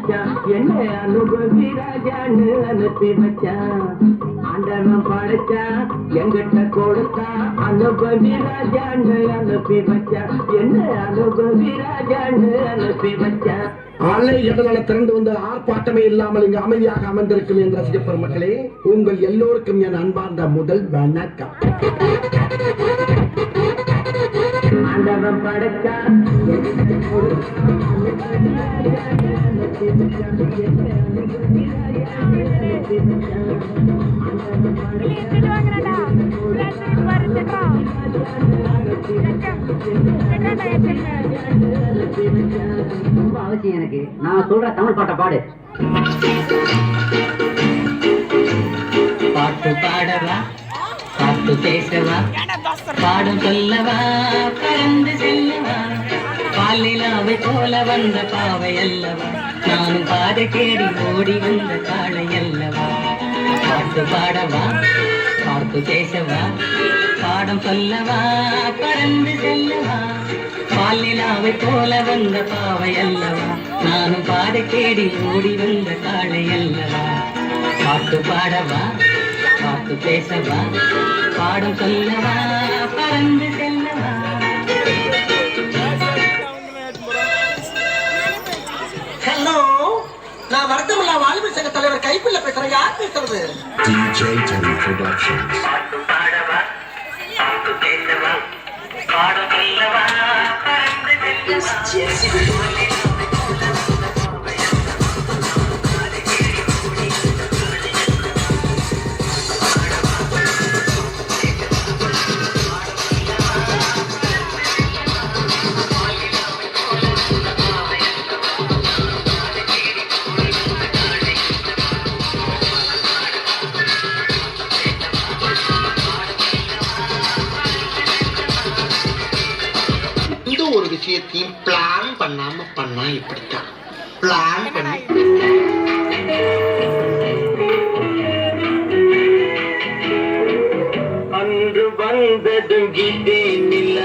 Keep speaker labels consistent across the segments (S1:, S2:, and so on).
S1: வச்சான், என்ன அனுபவி ராஜான்னு அனுப்பி வச்சான். ஆண்டவன் படைச்சான், எங்கிட்ட கொடுத்தான், அனுபவி ராஜான்னு அனுப்பி வச்சான், என்ன அனுபவி ராஜான்னு அனுப்பி வச்சான்.
S2: ஆலை எதனால திறந்து வந்து ஆர்ப்பாட்டமே இல்லாமல் இங்கு அமைதியாக அமர்ந்திருக்கும் என் ரசிக பெருமக்களே, உங்கள் எல்லோருக்கும் என் அன்பார்ந்த முதல் வணக்கம்.
S1: ஆண்டவன் படைச்சான்,
S3: ரொம்ப அவசியம் எனக்கு. நான் சொல்ற தமிழ் பாட்டை பாடு.
S4: பாட்டு பாடவா, பாட்டு பேசவா, பாடம் சொல்லவா, பறந்து செல்லவா, பாலிலாவை போல வந்த பாவை அல்லவா, நானும் பாதை தேடி ஓடி வந்த காளை அல்லவா. பாட்டு பாடவா, பாட்டு பேசவா, பாடம் சொல்லவா, பறந்து செல்லவா, பாலிலாவை போல வந்த பாவை அல்லவா, நானும் பாதை தேடி ஓடி வந்த காளை அல்லவா. பாட்டு பாடவா, பாட்டு பேசவா, பாடம் சொல்லவா, பறந்து செல்லவா.
S5: ஹலோ, நான் வருத்தமில்லா வாழ்வு சங்க தலைவர் கைப்புள்ள பேசுறேன். யார் பேசுறது?
S6: DJ Teddy Productions.
S4: பாட்டு பாடவா, பாட்டு பேசவா, பாடம் சொல்லவா, பறந்து செல்லவா.
S5: ஒரு விஷயத்தையும் பிளான் பண்ணாம பண்ணா இப்படித்தான். பிளான் பண்ணி
S1: அன்று வந்ததும் இதே நில,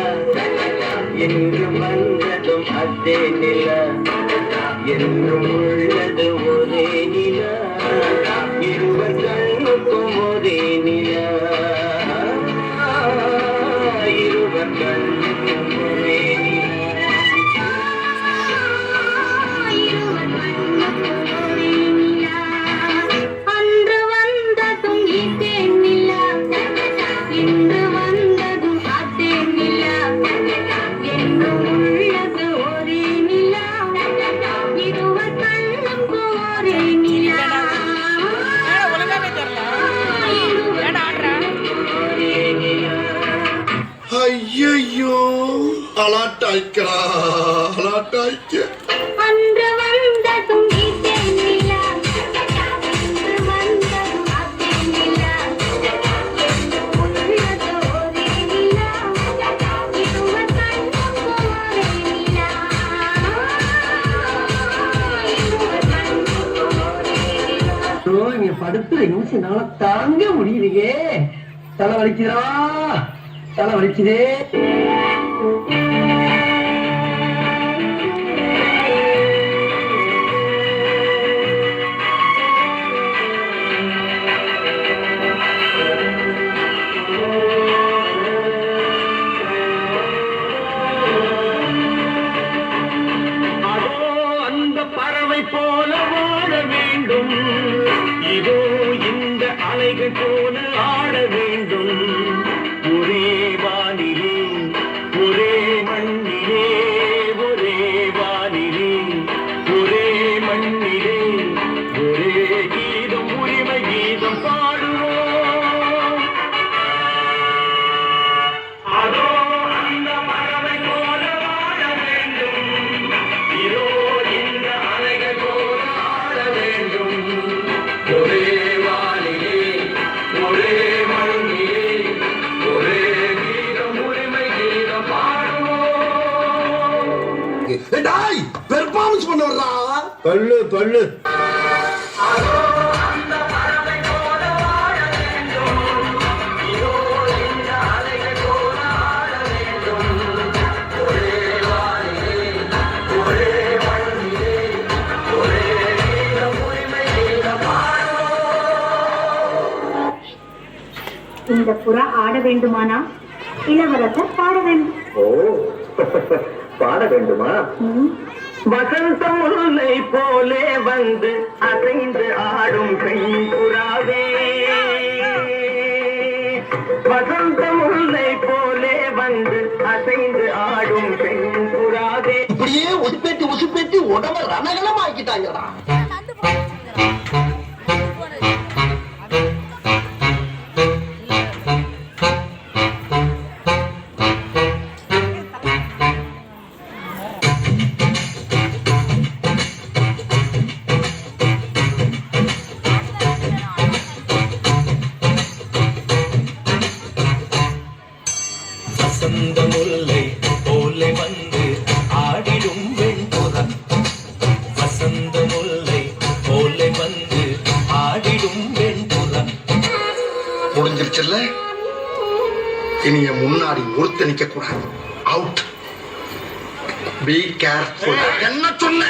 S1: என்று வந்ததும் அதே நில, என்றும் உள்ளது ஒரே நில, இருவர் கண்ணுக்கும் ஒரே நில, இருவர் கண்ணுக்கும் ஒரே நில.
S2: ஐயோ, அலாட்டாய்க்கடா, அலாட்டாய்க்க.
S7: அன்று வந்ததும் இதே நிலா, அன்று வந்ததும் அதே நிலா, உள்ளது ஒரே நிலா, இருவர் கண்ணுக்கும் ஒரே நிலா, இருவர் கண்ணுக்கும் ஒரே நிலா.
S1: நீங்க படுத்துற நிமிஷம்னால தாங்க முடியலையே. தலை வலிக்குதா, தலை வலிக்குதே. போல வாழ வேண்டும், இதோ இந்த அலைகள் போல ஆட வேண்டும். ஒரே வானிலே, ஒரே மண்ணிலே, ஒரே வானிலே, ஒரே மண்ணிலே, ஒரே கீதம், உரிமை கீதம் பாடுவோம். அதோ அந்த பறவை போல வாழ வேண்டும், இதோ இந்த அலைகள் போல ஆட வேண்டும். ஒரே வானிலே, ஒரே மண்ணிலே, ஒரே கீதம், உரிமை கீதம் பாடுவோம்.
S2: டாய், பெர்ஃபார்மன்ஸ் பண்ண வர்றா. பல்லு பல்லு.
S7: அந்த புறா ஆட வேண்டுமானா இளவரசர் பாட வேண்டும்.
S1: ஓ பாட வேண்டுமா? வசந்த முல்லை போலே வந்து அசைந்து ஆடும் கைப்புறாவே, வசந்த முல்லை போலே வந்து அசைந்து ஆடும் கைப்புறாவே.
S5: இப்படியே உசுப்பேத்தி உடம்ப ரணகலம் ஆக்கிட்டாங்கடா.
S8: வசந்த முல்லை போலே வந்து ஆடிடும் வெண்புறா, வசந்த முல்லை போலே வந்து ஆடிடும் வெண்புறா.
S2: முடிஞ்சிருச்சுல்ல, இனி என் முன்னாடி ஒருத்த நிக்க கூடாது. அவுட். Be careful. என்ன சொன்ன?